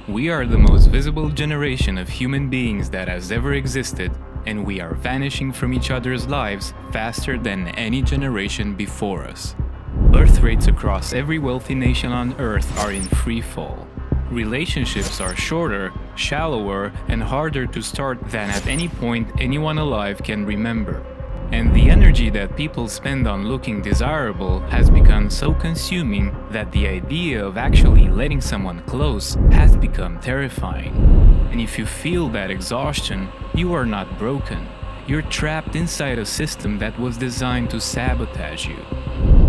We are the most visible generation of human beings that has ever existed, and we are vanishing from each other's lives faster than any generation before us. Birth rates across every wealthy nation on Earth are in free fall. Relationships are shorter, shallower, and harder to start than at any point anyone alive can remember. And the energy that people spend on looking desirable has become so consuming that the idea of actually letting someone close has become terrifying. And if you feel that exhaustion, you are not broken. You're trapped inside a system that was designed to sabotage you.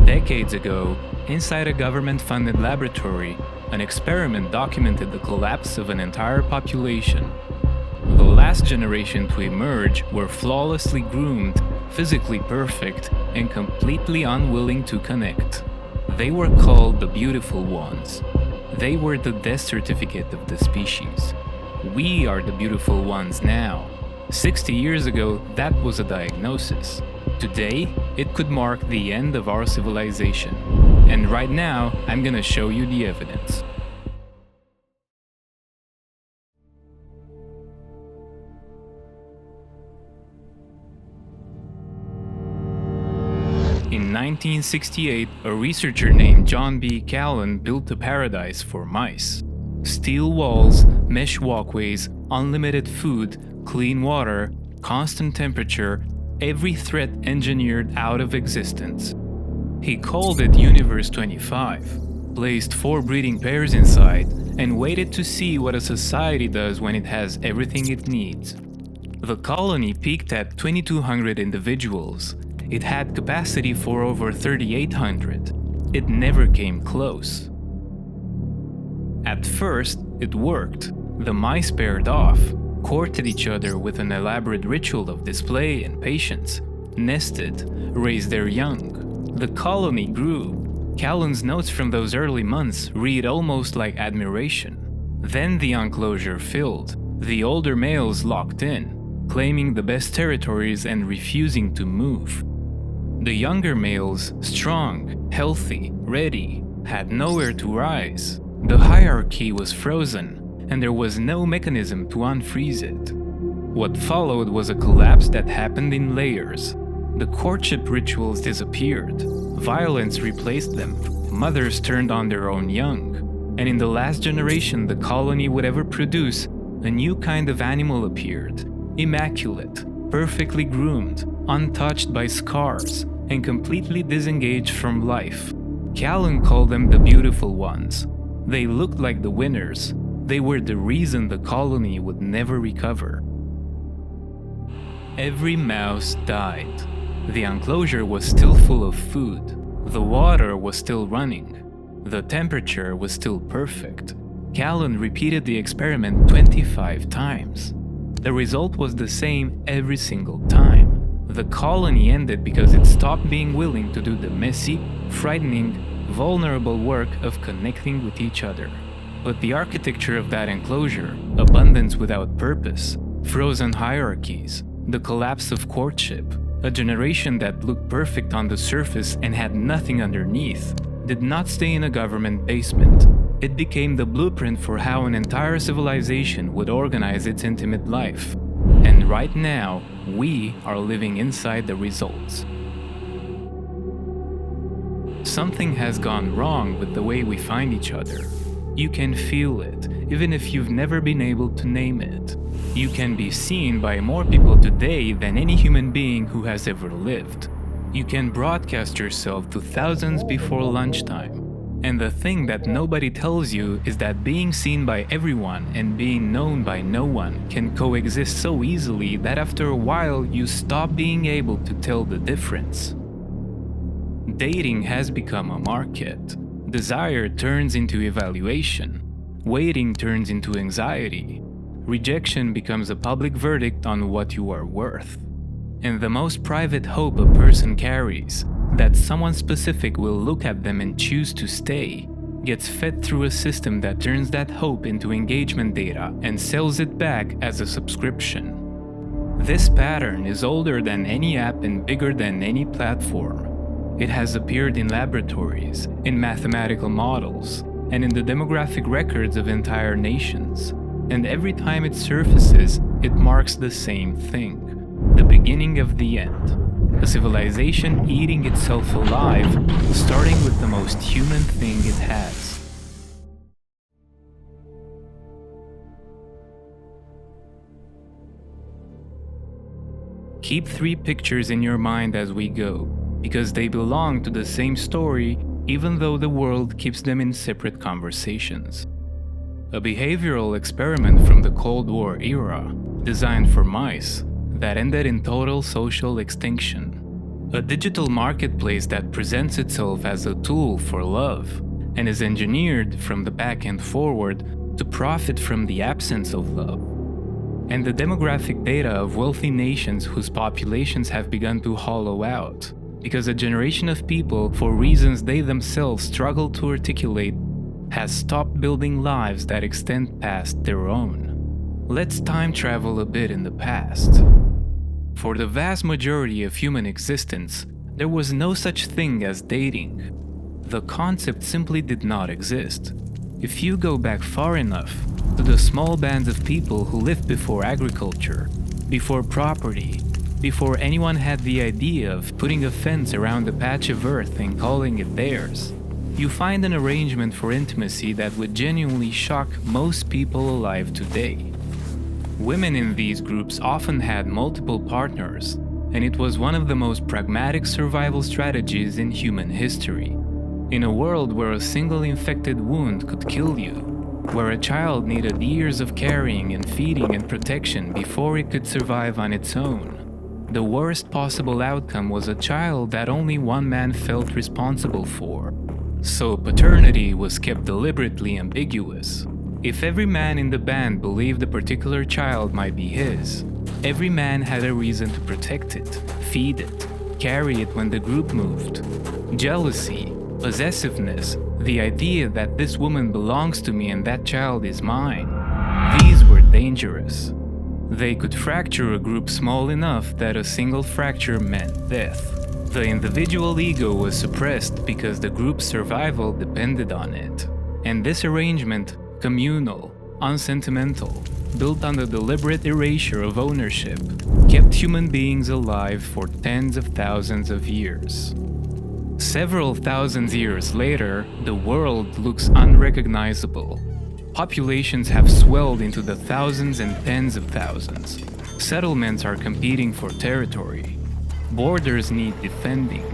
Decades ago, inside a government-funded laboratory, an experiment documented the collapse of an entire population. The last generation to emerge were flawlessly groomed, physically perfect, and completely unwilling to connect. They were called the beautiful ones. They were the death certificate of the species. We are the beautiful ones now. 60 years ago, that was a diagnosis. Today, it could mark the end of our civilization. And right now, I'm gonna show you the evidence. In 1968, a researcher named John B. Calhoun built a paradise for mice. Steel walls, mesh walkways, unlimited food, clean water, constant temperature, every threat engineered out of existence. He called it Universe 25, placed 4 breeding pairs inside, and waited to see what a society does when it has everything it needs. The colony peaked at 2,200 individuals. It had capacity for over 3,800. It never came close. At first, it worked. The mice paired off, courted each other with an elaborate ritual of display and patience, nested, raised their young. The colony grew. Calhoun's notes from those early months read almost like admiration. Then the enclosure filled. The older males locked in, claiming the best territories and refusing to move. The younger males, strong, healthy, ready, had nowhere to rise. The hierarchy was frozen, and there was no mechanism to unfreeze it. What followed was a collapse that happened in layers. The courtship rituals disappeared. Violence replaced them. Mothers turned on their own young. And in the last generation the colony would ever produce, a new kind of animal appeared. Immaculate, perfectly groomed, untouched by scars, and completely disengaged from life. Calhoun called them the beautiful ones. They looked like the winners. They were the reason the colony would never recover. Every mouse died. The enclosure was still full of food. The water was still running. The temperature was still perfect. Calhoun repeated the experiment 25 times. The result was the same every single time. The colony ended because it stopped being willing to do the messy, frightening, vulnerable work of connecting with each other. But the architecture of that enclosure, abundance without purpose, frozen hierarchies, the collapse of courtship, a generation that looked perfect on the surface and had nothing underneath, did not stay in a government basement. It became the blueprint for how an entire civilization would organize its intimate life. And right now, we are living inside the results. Something has gone wrong with the way we find each other. You can feel it, even if you've never been able to name it. You can be seen by more people today than any human being who has ever lived. You can broadcast yourself to thousands before lunchtime. And the thing that nobody tells you is that being seen by everyone and being known by no one can coexist so easily that after a while you stop being able to tell the difference. Dating has become a market. Desire turns into evaluation. Waiting turns into anxiety. Rejection becomes a public verdict on what you are worth. And the most private hope a person carries, that someone specific will look at them and choose to stay, gets fed through a system that turns that hope into engagement data and sells it back as a subscription. This pattern is older than any app and bigger than any platform. It has appeared in laboratories, in mathematical models, and in the demographic records of entire nations. And every time it surfaces, it marks the same thing: the beginning of the end. A civilization eating itself alive, starting with the most human thing it has. Keep 3 pictures in your mind as we go, because they belong to the same story, even though the world keeps them in separate conversations. A behavioral experiment from the Cold War era, designed for mice, that ended in total social extinction. A digital marketplace that presents itself as a tool for love, and is engineered from the back end forward to profit from the absence of love. And the demographic data of wealthy nations whose populations have begun to hollow out, because a generation of people, for reasons they themselves struggle to articulate, has stopped building lives that extend past their own. Let's time travel a bit in the past. For the vast majority of human existence, there was no such thing as dating. The concept simply did not exist. If you go back far enough, to the small bands of people who lived before agriculture, before property, before anyone had the idea of putting a fence around a patch of earth and calling it theirs, you find an arrangement for intimacy that would genuinely shock most people alive today. Women in these groups often had multiple partners, and it was one of the most pragmatic survival strategies in human history. In a world where a single infected wound could kill you, where a child needed years of carrying and feeding and protection before it could survive on its own, the worst possible outcome was a child that only one man felt responsible for. So paternity was kept deliberately ambiguous. If every man in the band believed a particular child might be his, every man had a reason to protect it, feed it, carry it when the group moved. Jealousy, possessiveness, the idea that this woman belongs to me and that child is mine, these were dangerous. They could fracture a group small enough that a single fracture meant death. The individual ego was suppressed because the group's survival depended on it. And this arrangement, communal, unsentimental, built on the deliberate erasure of ownership, kept human beings alive for tens of thousands of years. Several thousand years later, the world looks unrecognizable. Populations have swelled into the thousands and tens of thousands. Settlements are competing for territory. Borders need defending.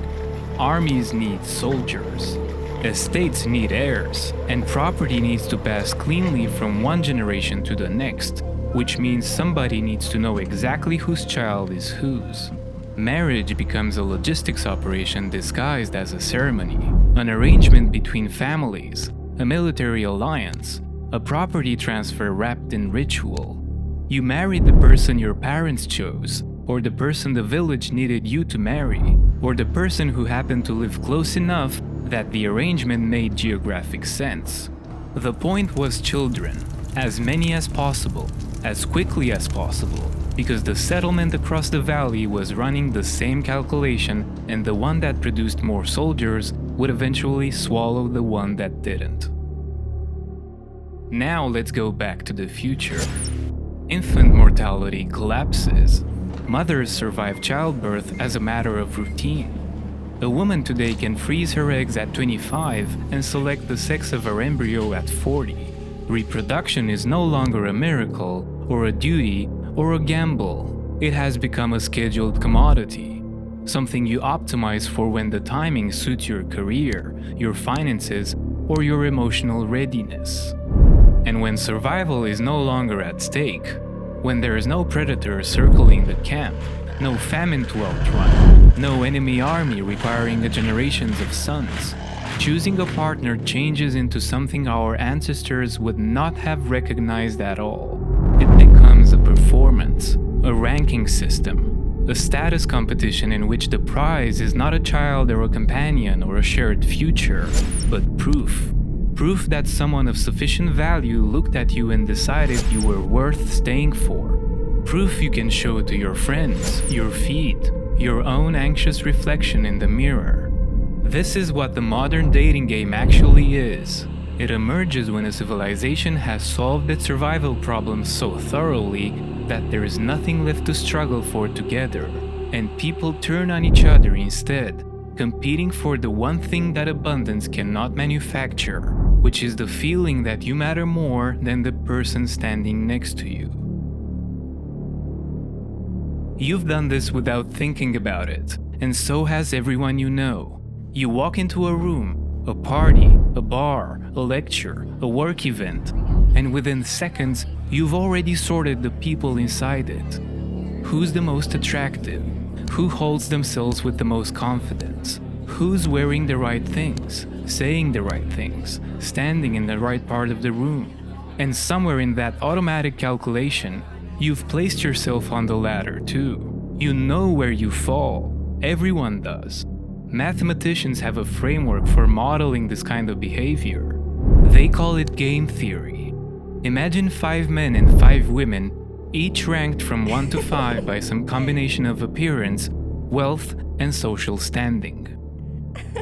Armies need soldiers. Estates need heirs, and property needs to pass cleanly from one generation to the next, which means somebody needs to know exactly whose child is whose. Marriage becomes a logistics operation disguised as a ceremony, an arrangement between families, a military alliance, a property transfer wrapped in ritual. You married the person your parents chose, or the person the village needed you to marry, or the person who happened to live close enough that the arrangement made geographic sense. The point was children, as many as possible, as quickly as possible, because the settlement across the valley was running the same calculation, and the one that produced more soldiers would eventually swallow the one that didn't. Now let's go back to the future. Infant mortality collapses. Mothers survive childbirth as a matter of routine. A woman today can freeze her eggs at 25 and select the sex of her embryo at 40. Reproduction is no longer a miracle, or a duty, or a gamble. It has become a scheduled commodity, something you optimize for when the timing suits your career, your finances, or your emotional readiness. And when survival is no longer at stake, when there is no predator circling the camp, no famine to outrun, no enemy army requiring generations of sons, choosing a partner changes into something our ancestors would not have recognized at all. It becomes a performance, a ranking system, a status competition in which the prize is not a child or a companion or a shared future, but proof. Proof that someone of sufficient value looked at you and decided you were worth staying for. Proof you can show to your friends, your feed, your own anxious reflection in the mirror. This is what the modern dating game actually is. It emerges when a civilization has solved its survival problems so thoroughly that there is nothing left to struggle for together, and people turn on each other instead, competing for the one thing that abundance cannot manufacture, which is the feeling that you matter more than the person standing next to you. You've done this without thinking about it, and so has everyone you know. You walk into a room, a party, a bar, a lecture, a work event, and within seconds, you've already sorted the people inside it. Who's the most attractive? Who holds themselves with the most confidence? Who's wearing the right things, saying the right things, standing in the right part of the room? And somewhere in that automatic calculation, you've placed yourself on the ladder too. You know where you fall. Everyone does. Mathematicians have a framework for modeling this kind of behavior. They call it game theory. Imagine 5 men and 5 women, each ranked from 1 to 5 by some combination of appearance, wealth, and social standing.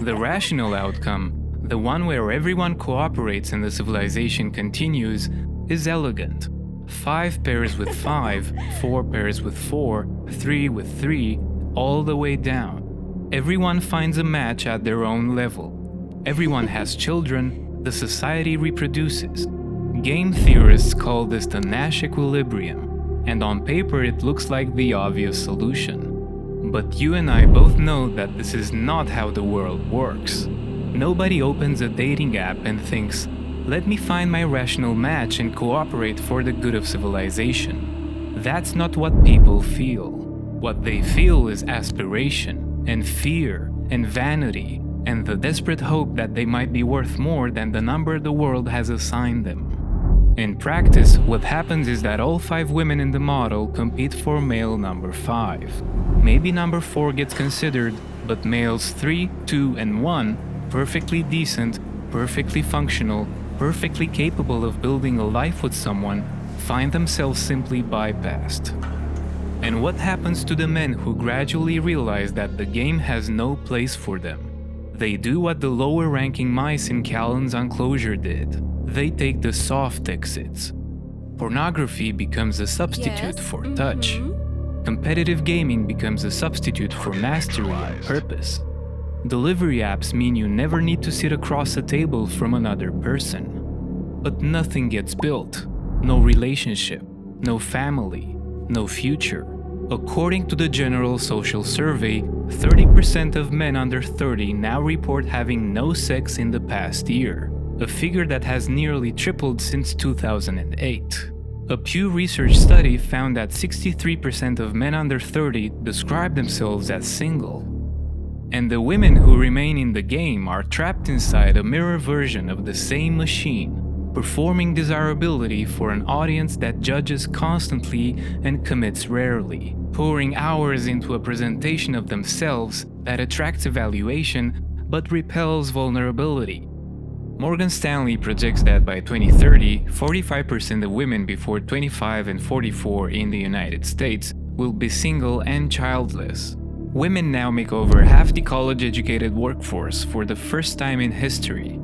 The rational outcome, the one where everyone cooperates and the civilization continues, is elegant. 5 pairs with 5, 4 pairs with 4, 3 with 3, all the way down. Everyone finds a match at their own level. Everyone has children, the society reproduces. Game theorists call this the Nash equilibrium, and on paper it looks like the obvious solution. But you and I both know that this is not how the world works. Nobody opens a dating app and thinks, let me find my rational match and cooperate for the good of civilization. That's not what people feel. What they feel is aspiration, and fear, and vanity, and the desperate hope that they might be worth more than the number the world has assigned them. In practice, what happens is that all 5 women in the model compete for male number 5. Maybe number 4 gets considered, but males 3, 2, and 1, perfectly decent, perfectly functional, perfectly capable of building a life with someone, find themselves simply bypassed. And what happens to the men who gradually realize that the game has no place for them? They do what the lower-ranking mice in Calhoun's enclosure did. They take the soft exits. Pornography becomes a substitute for touch. Competitive gaming becomes a substitute for mastery and purpose. Delivery apps mean you never need to sit across a table from another person. But nothing gets built. No relationship, no family, no future. According to the General Social Survey, 30% of men under 30 now report having no sex in the past year, a figure that has nearly tripled since 2008. A Pew Research study found that 63% of men under 30 describe themselves as single. And the women who remain in the game are trapped inside a mirror version of the same machine, performing desirability for an audience that judges constantly and commits rarely, pouring hours into a presentation of themselves that attracts evaluation but repels vulnerability. Morgan Stanley projects that by 2030, 45% of women before 25 and 44 in the United States will be single and childless. Women now make over half the college-educated workforce for the first time in history.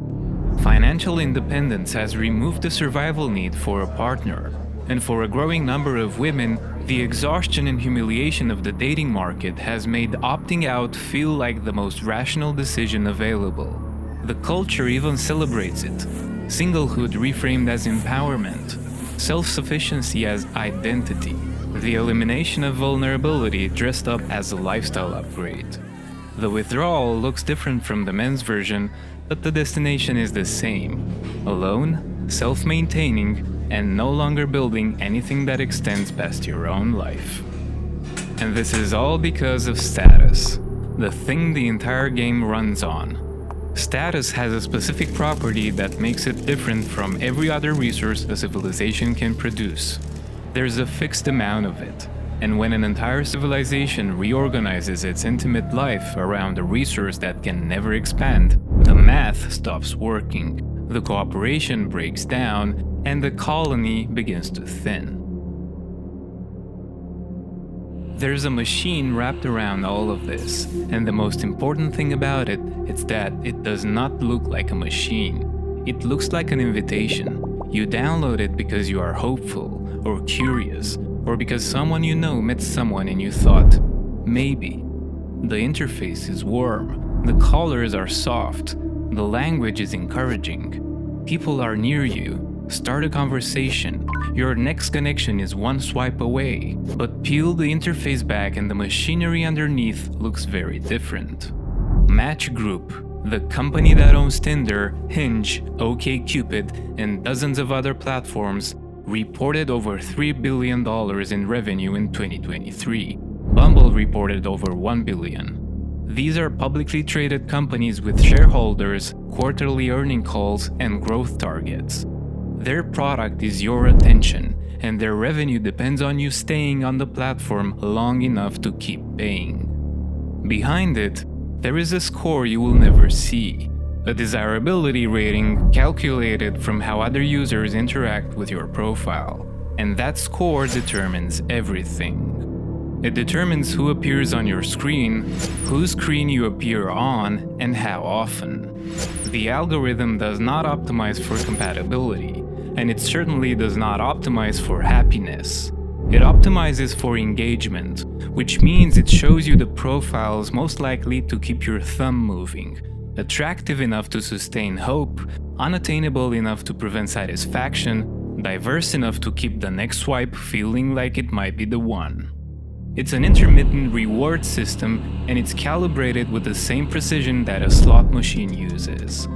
Financial independence has removed the survival need for a partner, and for a growing number of women, the exhaustion and humiliation of the dating market has made opting out feel like the most rational decision available. The culture even celebrates it. Singlehood reframed as empowerment, self-sufficiency as identity, the elimination of vulnerability dressed up as a lifestyle upgrade. The withdrawal looks different from the men's version, but the destination is the same: alone, self-maintaining, and no longer building anything that extends past your own life. And this is all because of status, the thing the entire game runs on. Status has a specific property that makes it different from every other resource a civilization can produce. There's a fixed amount of it, and when an entire civilization reorganizes its intimate life around a resource that can never expand, the math stops working, the cooperation breaks down, and the colony begins to thin. There's a machine wrapped around all of this, and the most important thing about it is that it does not look like a machine. It looks like an invitation. You download it because you are hopeful, or curious, or because someone you know met someone and you thought, maybe. The interface is warm, the colors are soft, the language is encouraging. People are near you. Start a conversation. Your next connection is one swipe away. But peel the interface back and the machinery underneath looks very different. Match Group, the company that owns Tinder, Hinge, OkCupid, and dozens of other platforms, reported over $3 billion in revenue in 2023. Bumble reported over $1 billion. These are publicly traded companies with shareholders, quarterly earning calls, and growth targets. Their product is your attention, and their revenue depends on you staying on the platform long enough to keep paying. Behind it, there is a score you will never see, a desirability rating calculated from how other users interact with your profile, and that score determines everything. It determines who appears on your screen, whose screen you appear on, and how often. The algorithm does not optimize for compatibility, and it certainly does not optimize for happiness. It optimizes for engagement, which means it shows you the profiles most likely to keep your thumb moving, attractive enough to sustain hope, unattainable enough to prevent satisfaction, diverse enough to keep the next swipe feeling like it might be the one. It's an intermittent reward system, and it's calibrated with the same precision that a slot machine uses.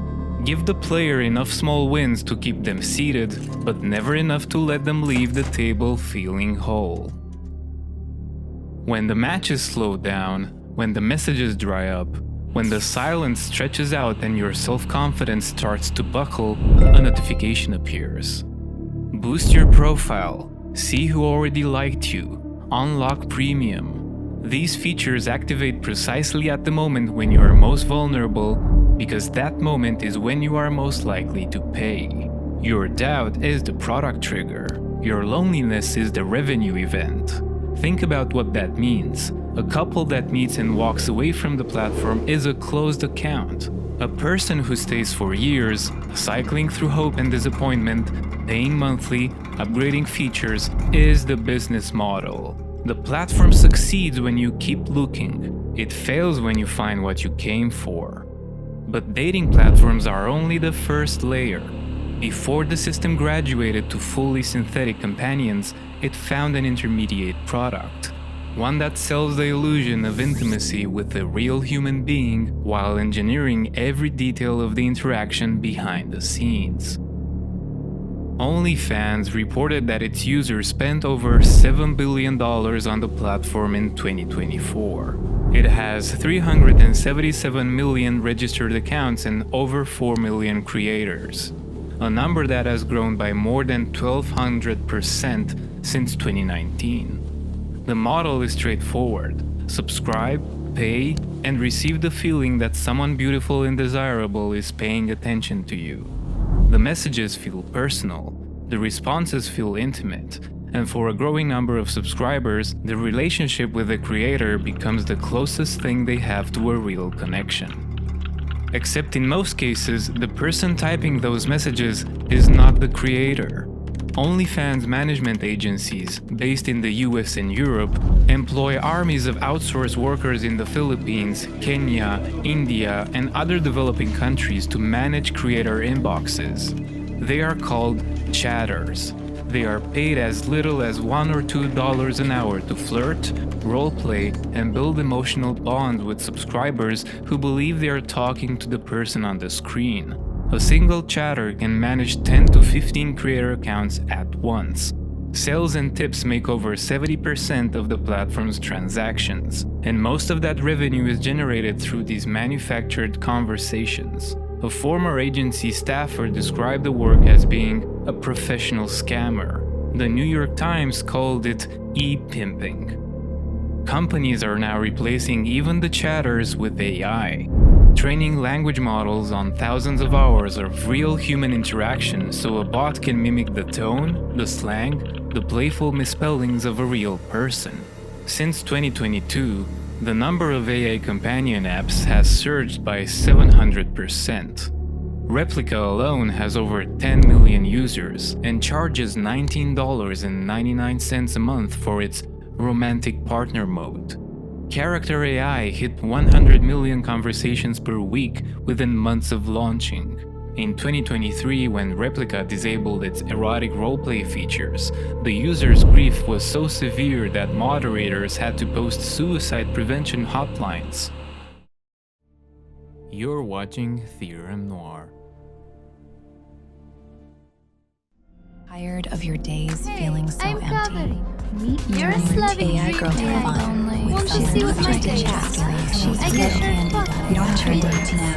Give the player enough small wins to keep them seated, but never enough to let them leave the table feeling whole. When the matches slow down, when the messages dry up, when the silence stretches out and your self-confidence starts to buckle, a notification appears. Boost your profile, see who already liked you, unlock premium. These features activate precisely at the moment when you are most vulnerable, because that moment is when you are most likely to pay. Your doubt is the product trigger. Your loneliness is the revenue event. Think about what that means. A couple that meets and walks away from the platform is a closed account. A person who stays for years, cycling through hope and disappointment, paying monthly, upgrading features, is the business model. The platform succeeds when you keep looking. It fails when you find what you came for. But dating platforms are only the first layer. Before the system graduated to fully synthetic companions, it found an intermediate product. One that sells the illusion of intimacy with a real human being while engineering every detail of the interaction behind the scenes. OnlyFans reported that its users spent over $7 billion on the platform in 2024. It has 377 million registered accounts and over 4 million creators, a number that has grown by more than 1,200% since 2019. The model is straightforward: subscribe, pay, and receive the feeling that someone beautiful and desirable is paying attention to you. The messages feel personal, the responses feel intimate, and for a growing number of subscribers, the relationship with the creator becomes the closest thing they have to a real connection. Except in most cases, the person typing those messages is not the creator. OnlyFans management agencies, based in the US and Europe, employ armies of outsourced workers in the Philippines, Kenya, India, and other developing countries to manage creator inboxes. They are called chatters. They are paid as little as $1 or $2 an hour to flirt, roleplay, and build emotional bonds with subscribers who believe they are talking to the person on the screen. A single chatter can manage 10 to 15 creator accounts at once. Sales and tips make over 70% of the platform's transactions, and most of that revenue is generated through these manufactured conversations. A former agency staffer described the work as being a professional scammer. The New York Times called it e-pimping. Companies are now replacing even the chatters with AI, training language models on thousands of hours of real human interaction so a bot can mimic the tone, the slang, the playful misspellings of a real person. Since 2022, the number of AI companion apps has surged by 700%. Replica alone has over 10 million users and charges $19.99 a month for its romantic partner mode. Character AI hit 100 million conversations per week within months of launching. In 2023, when Replica disabled its erotic roleplay features, the user's grief was so severe that moderators had to post suicide prevention hotlines. You're watching Theorem Noir. Tired of your days feeling so I'm empty? covering. You're a celebrity. AI girl to have fun with Won't you see what my day is? Civilisation. I guess you're You don't have to date now.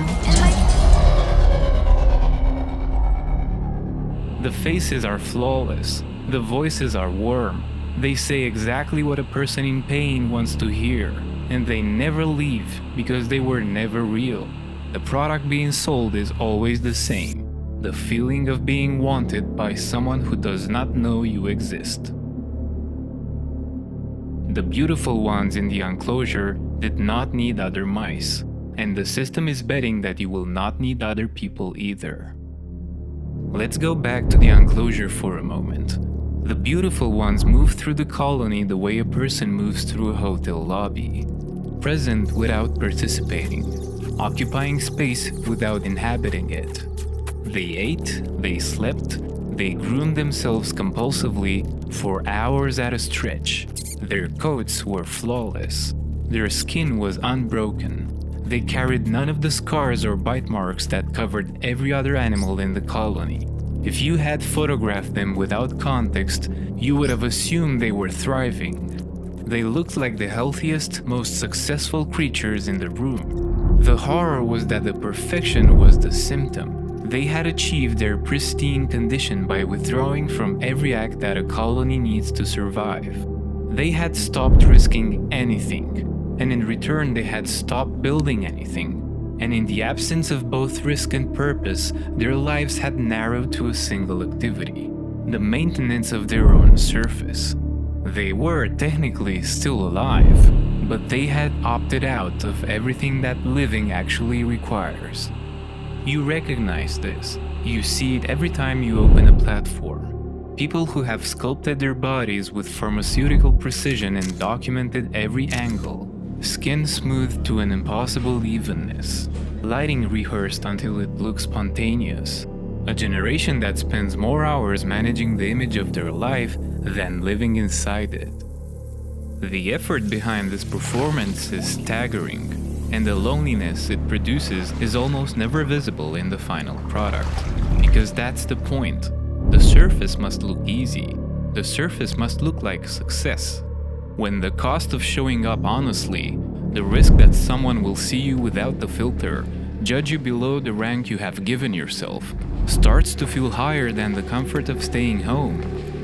The faces are flawless, the voices are warm, they say exactly what a person in pain wants to hear, and they never leave because they were never real. The product being sold is always the same, the feeling of being wanted by someone who does not know you exist. The beautiful ones in the enclosure did not need other mice, and the system is betting that you will not need other people either. Let's go back to the enclosure for a moment. The beautiful ones move through the colony the way a person moves through a hotel lobby. Present without participating, occupying space without inhabiting it. They ate, they slept, they groomed themselves compulsively for hours at a stretch. Their coats were flawless. Their skin was unbroken. They carried none of the scars or bite marks that covered every other animal in the colony. If you had photographed them without context, you would have assumed they were thriving. They looked like the healthiest, most successful creatures in the room. The horror was that the perfection was the symptom. They had achieved their pristine condition by withdrawing from every act that a colony needs to survive. They had stopped risking anything, and in return they had stopped building anything. And in the absence of both risk and purpose, their lives had narrowed to a single activity: the maintenance of their own surface. They were technically still alive, but they had opted out of everything that living actually requires. You recognize this. You see it every time you open a platform. People who have sculpted their bodies with pharmaceutical precision and documented every angle. Skin smoothed to an impossible evenness. Lighting rehearsed until it looks spontaneous. A generation that spends more hours managing the image of their life than living inside it. The effort behind this performance is staggering, and the loneliness it produces is almost never visible in the final product. Because that's the point. The surface must look easy. The surface must look like success. When the cost of showing up honestly, the risk that someone will see you without the filter, judge you below the rank you have given yourself, starts to feel higher than the comfort of staying home,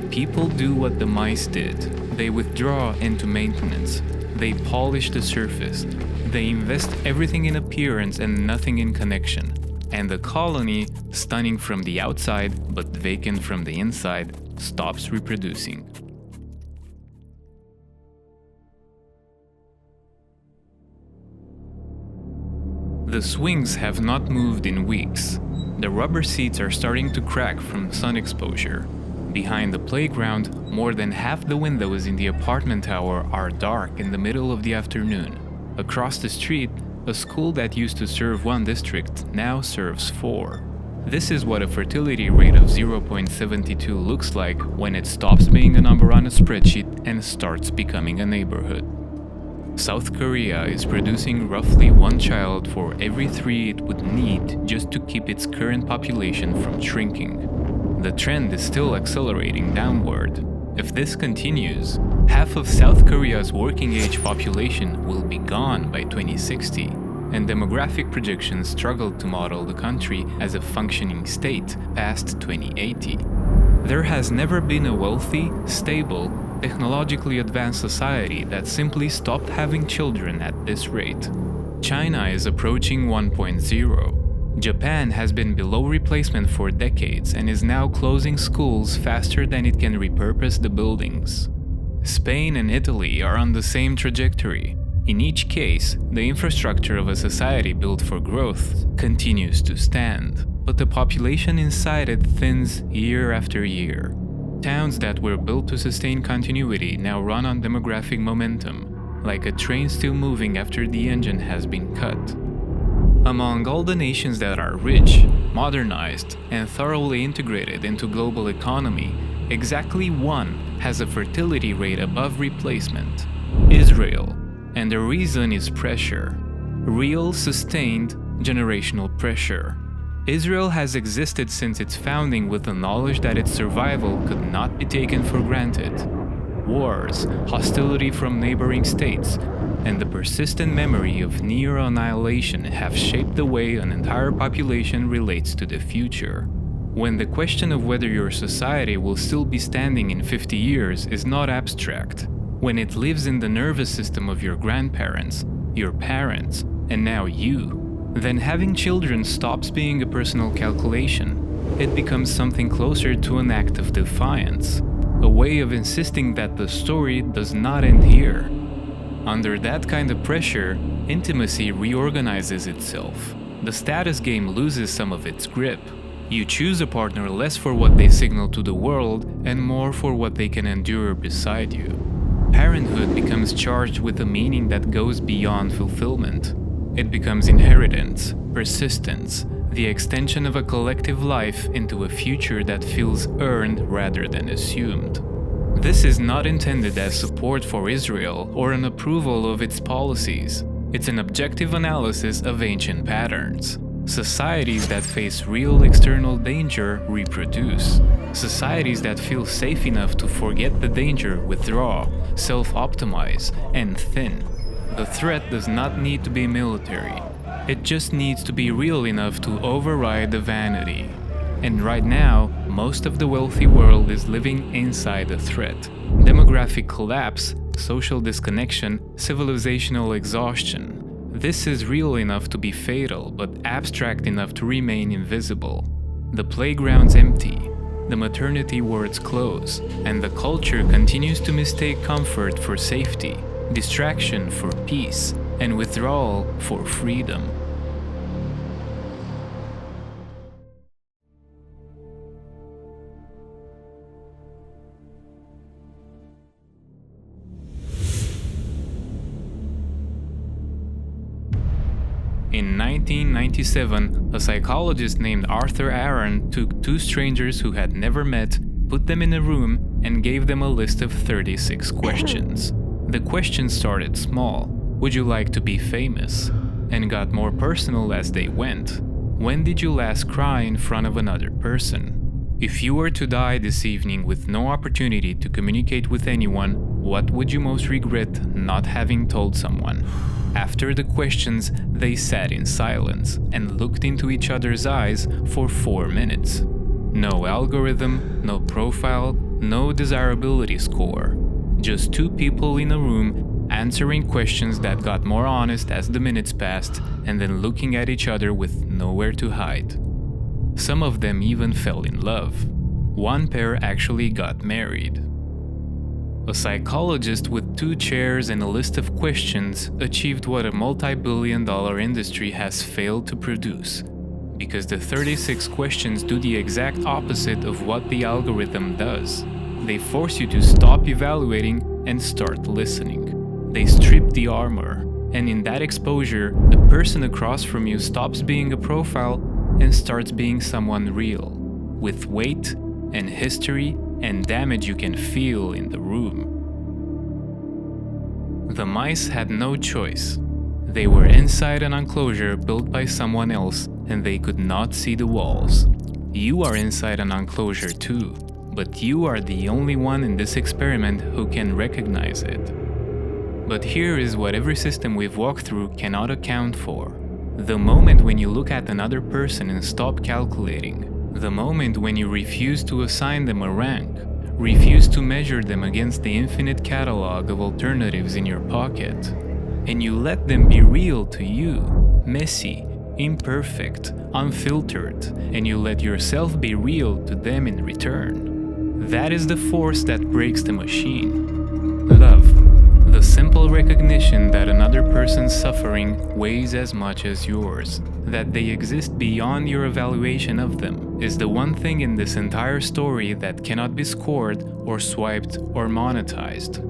people do what the mice did. They withdraw into maintenance. They polish the surface. They invest everything in appearance and nothing in connection. And the colony, stunning from the outside but vacant from the inside, stops reproducing. The swings have not moved in weeks. The rubber seats are starting to crack from sun exposure. Behind the playground, more than half the windows in the apartment tower are dark in the middle of the afternoon. Across the street, a school that used to serve one district now serves 4. This is what a fertility rate of 0.72 looks like when it stops being a number on a spreadsheet and starts becoming a neighborhood. South Korea is producing roughly 1 child for every 3 it would need just to keep its current population from shrinking. The trend is still accelerating downward. If this continues, half of South Korea's working-age population will be gone by 2060, and demographic projections struggle to model the country as a functioning state past 2080. There has never been a wealthy, stable, technologically advanced society that simply stopped having children at this rate. China is approaching 1.0. Japan has been below replacement for decades and is now closing schools faster than it can repurpose the buildings. Spain and Italy are on the same trajectory. In each case, the infrastructure of a society built for growth continues to stand. but the population inside it thins year after year. Towns that were built to sustain continuity now run on demographic momentum, like a train still moving after the engine has been cut. Among all the nations that are rich, modernized, and thoroughly integrated into global economy, exactly one has a fertility rate above replacement: Israel. And the reason is pressure. Real, sustained, generational pressure. Israel has existed since its founding with the knowledge that its survival could not be taken for granted. Wars, hostility from neighboring states, and the persistent memory of near annihilation have shaped the way an entire population relates to the future. When the question of whether your society will still be standing in 50 years is not abstract, when it lives in the nervous system of your grandparents, your parents, and now you, then having children stops being a personal calculation. It becomes something closer to an act of defiance, a way of insisting that the story does not end here. Under that kind of pressure, intimacy reorganizes itself. The status game loses some of its grip. You choose a partner less for what they signal to the world and more for what they can endure beside you. Parenthood becomes charged with a meaning that goes beyond fulfillment. It becomes inheritance, persistence, the extension of a collective life into a future that feels earned rather than assumed. This is not intended as support for Israel or an approval of its policies. It's an objective analysis of ancient patterns. Societies that face real external danger reproduce. Societies that feel safe enough to forget the danger withdraw, self-optimize, and thin. The threat does not need to be military. It just needs to be real enough to override the vanity. And right now, most of the wealthy world is living inside the threat. Demographic collapse, social disconnection, civilizational exhaustion. This is real enough to be fatal, but abstract enough to remain invisible. The playground's empty. The maternity wards close, and the culture continues to mistake comfort for safety, distraction for peace, and withdrawal for freedom. In 1997, a psychologist named Arthur Aaron took two strangers who had never met, put them in a room, and gave them a list of 36 questions. The questions started small. Would you like to be famous? And got more personal as they went. When did you last cry in front of another person? If you were to die this evening with no opportunity to communicate with anyone, what would you most regret not having told someone? After the questions, they sat in silence and looked into each other's eyes for 4 minutes. No algorithm, no profile, no desirability score. Just two people in a room answering questions that got more honest as the minutes passed, and then looking at each other with nowhere to hide. Some of them even fell in love. One pair actually got married. A psychologist with 2 chairs and a list of questions achieved what a multi-billion-dollar industry has failed to produce, because the 36 questions do the exact opposite of what the algorithm does. They force you to stop evaluating and start listening. They strip the armor, and in that exposure, the person across from you stops being a profile and starts being someone real, with weight and history and damage you can feel in the room. The mice had no choice. They were inside an enclosure built by someone else, and they could not see the walls. You are inside an enclosure too, but you are the only one in this experiment who can recognize it. But here is what every system we've walked through cannot account for. The moment when you look at another person and stop calculating. The moment when you refuse to assign them a rank, refuse to measure them against the infinite catalog of alternatives in your pocket, and you let them be real to you, messy, imperfect, unfiltered, and you let yourself be real to them in return. That is the force that breaks the machine. Love, the simple recognition that another person's suffering weighs as much as yours. That they exist beyond your evaluation of them is the one thing in this entire story that cannot be scored or swiped or monetized.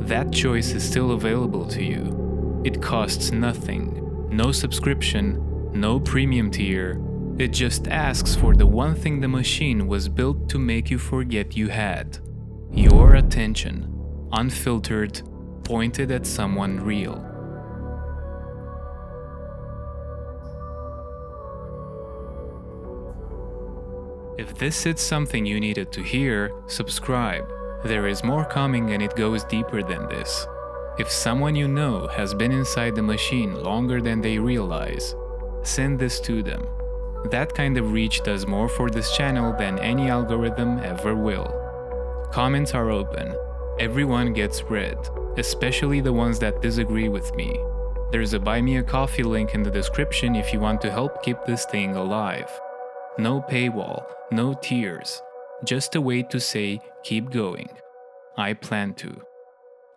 That choice is still available to you. It costs nothing, no subscription, no premium tier. It just asks for the one thing the machine was built to make you forget you had. Your attention, unfiltered, pointed at someone real. If this is something you needed to hear, subscribe. There is more coming and it goes deeper than this. If someone you know has been inside the machine longer than they realize, send this to them. That kind of reach does more for this channel than any algorithm ever will. Comments are open. Everyone gets read, especially the ones that disagree with me. There's a Buy Me a Coffee link in the description if you want to help keep this thing alive. No paywall, no tears, just a way to say keep going. I plan to.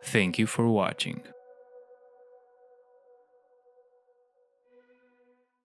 Thank you for watching.